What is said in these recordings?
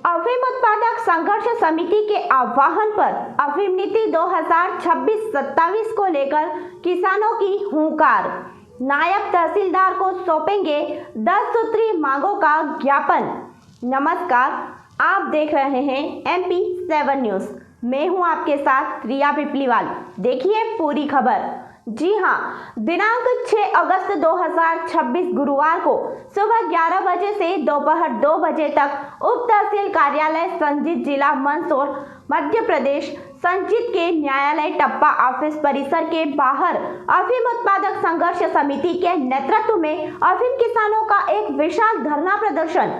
अफीम उत्पादक संघर्ष समिति के आह्वान पर अफीम नीति 2026-27 को लेकर किसानों की हुंकार। नायब तहसीलदार को सौंपेंगे 10 सूत्री मांगों का ज्ञापन। नमस्कार, आप देख रहे हैं MP 7 न्यूज। मैं हूं आपके साथ रिया पिपलीवाल। देखिए पूरी खबर। जी हाँ, दिनांक 6 अगस्त 2026 गुरुवार को सुबह 11 बजे से दोपहर 2 बजे तक उप तहसील कार्यालय संजीत, जिला मंदसौर, मध्य प्रदेश संजीत के न्यायालय टप्पा ऑफिस परिसर के बाहर अफीम उत्पादक संघर्ष समिति के नेतृत्व में अफीम किसानों का एक विशाल धरना प्रदर्शन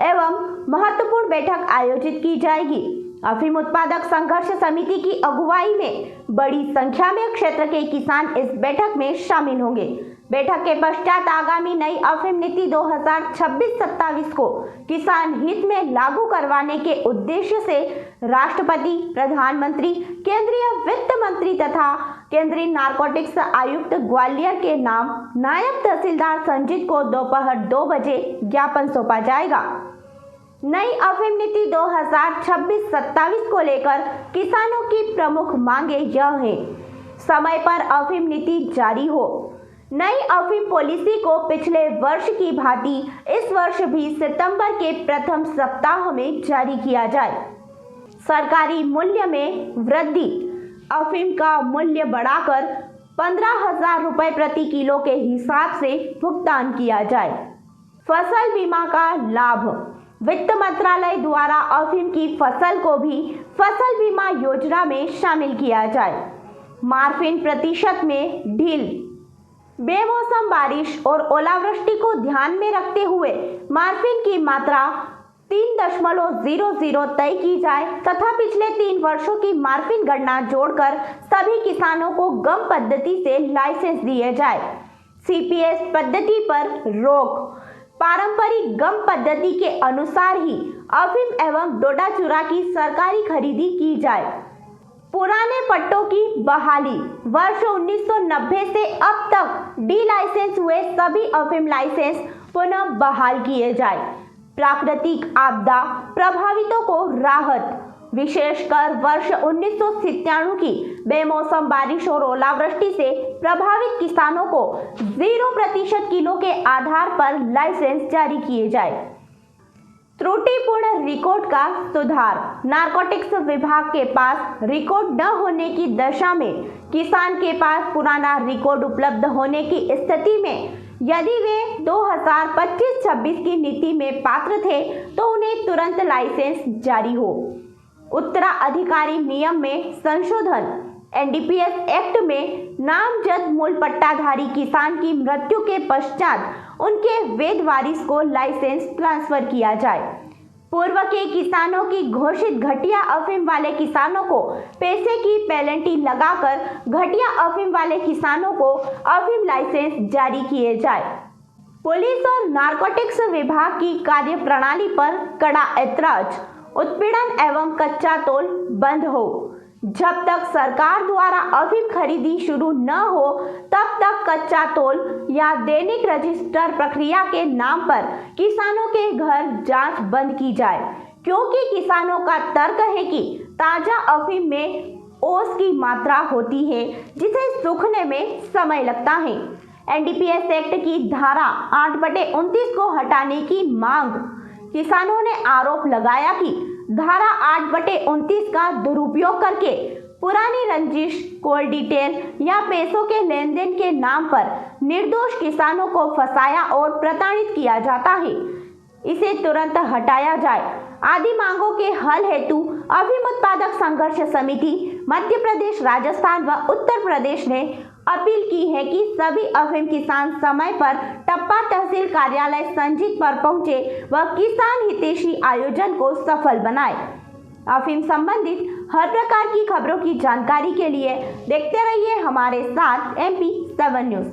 एवं महत्वपूर्ण बैठक आयोजित की जाएगी। अफीम उत्पादक संघर्ष समिति की अगुवाई में बड़ी संख्या में क्षेत्र के किसान इस बैठक में शामिल होंगे। बैठक के पश्चात आगामी नई अफीम नीति 2026-27 को किसान हित में लागू करवाने के उद्देश्य से राष्ट्रपति, प्रधानमंत्री, केंद्रीय वित्त मंत्री तथा केंद्रीय नारकोटिक्स आयुक्त ग्वालियर के नाम नायब तहसीलदार संजीत को दोपहर 2 बजे ज्ञापन सौंपा जाएगा। नई अफीम नीति 2026-27 को लेकर किसानों की प्रमुख मांगे यह है: समय पर अफीम नीति जारी हो, नई अफीम पॉलिसी को पिछले वर्ष की भांति इस वर्ष भी सितंबर के प्रथम सप्ताह में जारी किया जाए, सरकारी मूल्य में वृद्धि, अफीम का मूल्य बढ़ाकर 15,000 रुपये प्रति किलो के हिसाब से भुगतान किया जाए, फसल बीमा का लाभ, वित्त मंत्रालय द्वारा अफीम की फसल को भी फसल बीमा योजना में शामिल किया जाए, मार्फिन प्रतिशत में ढील, बेमौसम बारिश और ओलावृष्टि को ध्यान में रखते हुए मार्फिन की मात्रा 3.00 तय की जाए तथा पिछले 3 वर्षों की मार्फिन गणना जोड़कर सभी किसानों को गम पद्धति से लाइसेंस दिए जाए, CPS पद्धति पर रोक, पारंपरिक गम पद्धति के अनुसार ही अफीम एवं डोडा चूरा की सरकारी खरीदी की जाए, पुराने पट्टों की बहाली, वर्ष 1990 से अब तक डी लाइसेंस हुए सभी अफीम लाइसेंस पुनः बहाल किए जाए, प्राकृतिक आपदा प्रभावितों को राहत, विशेषकर वर्ष 1997 की बेमौसम बारिश और ओलावृष्टि से प्रभावित किसानों को 0% किलो के आधार पर लाइसेंस जारी किए जाए, त्रुटिपूर्ण रिकॉर्ड का सुधार, नारकोटिक्स विभाग के पास रिकॉर्ड न होने की दशा में किसान के पास पुराना रिकॉर्ड उपलब्ध होने की स्थिति में यदि वे 2025-26 की नीति में पात्र थे तो उन्हें तुरंत लाइसेंस जारी हो, उत्तराधिकारी नियम में संशोधन, NDPS एक्ट में नामजद मूल पट्टाधारी किसान की मृत्यु के पश्चात उनके वैध वारिस को लाइसेंस ट्रांसफर किया जाए, पूर्व के किसानों की घोषित घटिया अफीम वाले किसानों को पैसे की पेनल्टी लगाकर घटिया अफीम वाले किसानों को अफीम लाइसेंस जारी किए जाए, पुलिस और नारकोटिक्स विभाग की कार्यप्रणाली पर कड़ा ऐतराज, उत्पीड़न एवं कच्चा तौल बंद हो, जब तक सरकार द्वारा अफीम खरीदी शुरू न हो तब तक कच्चा तौल या दैनिक रजिस्टर प्रक्रिया के नाम पर किसानों के घर जांच बंद की जाए, क्योंकि किसानों का तर्क है कि ताजा अफीम में ओस की मात्रा होती है जिसे सूखने में समय लगता है। NDPS एक्ट की धारा 8/29 को हटाने की मांग, किसानों ने आरोप लगाया कि धारा 8/29 का दुरुपयोग करके पुरानी रंजिश, कॉल डिटेल या पैसों के लेन देन के नाम पर निर्दोष किसानों को फंसाया और प्रताड़ित किया जाता है, इसे तुरंत हटाया जाए आदि मांगों के हल हेतु अफीम उत्पादक संघर्ष समिति मध्य प्रदेश, राजस्थान व उत्तर प्रदेश ने अपील की है कि सभी अफीम किसान समय पर टप्पा तहसील कार्यालय संजीत पर पहुंचे व किसान हितैषी आयोजन को सफल बनाए। अफीम संबंधित हर प्रकार की खबरों की जानकारी के लिए देखते रहिए हमारे साथ MP 7 न्यूज।